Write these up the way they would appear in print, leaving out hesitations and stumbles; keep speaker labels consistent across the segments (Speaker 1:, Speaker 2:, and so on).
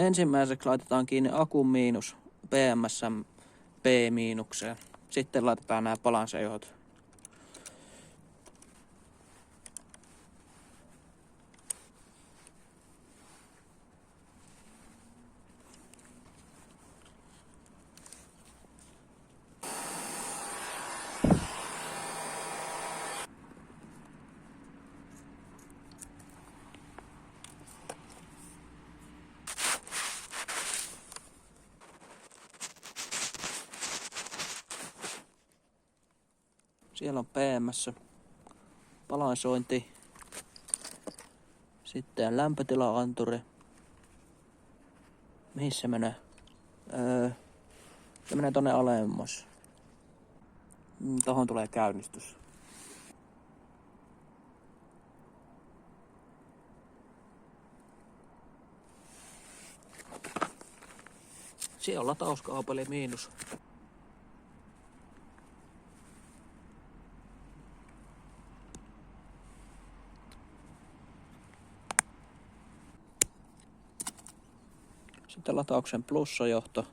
Speaker 1: Ensimmäiseksi laitetaan kiinni akun miinus PMS:n P-miinukseen. Sitten laitetaan nämä balanssejohot. Siellä on PMS, balansointi, sitten lämpötila-anturi. Mihin se menee? Se menee tonne alemmas. Tohon tulee käynnistys. Siellä on latauskaapeli miinus. Sitten latauksen plussajohto.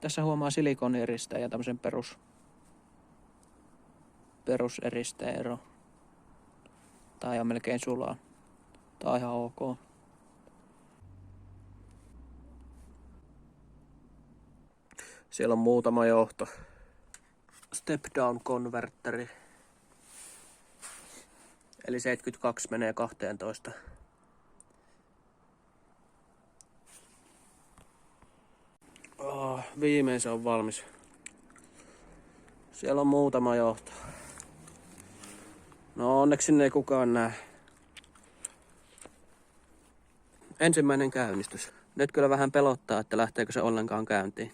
Speaker 1: Tässä huomaa silikoonieristeen ja tämmöisen peruseristeen ero. Tää on melkein sulaa. Tää on ihan ok. Siellä on muutama johto. Step down konverteri. Eli 72 menee 12. Viimein se on valmis. Siellä on muutama johto. No onneksi sinne ei kukaan näe. Ensimmäinen käynnistys. Nyt kyllä vähän pelottaa, että lähteekö se ollenkaan käyntiin.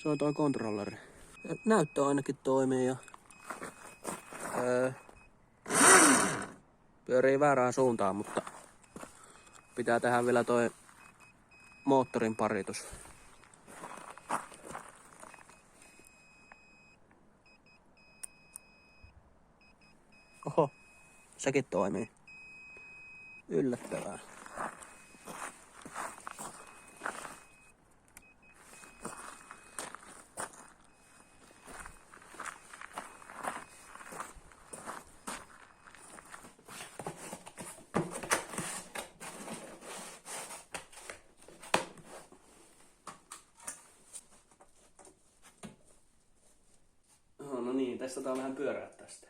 Speaker 1: Se on toi kontrolleri. Näyttö ainakin toimii ja pyörii väärään suuntaan, mutta pitää tehdä vielä toi moottorin paritus. Oho, sekin toimii. Yllättävää. No niin, testataan vähän pyöräyttää sitä.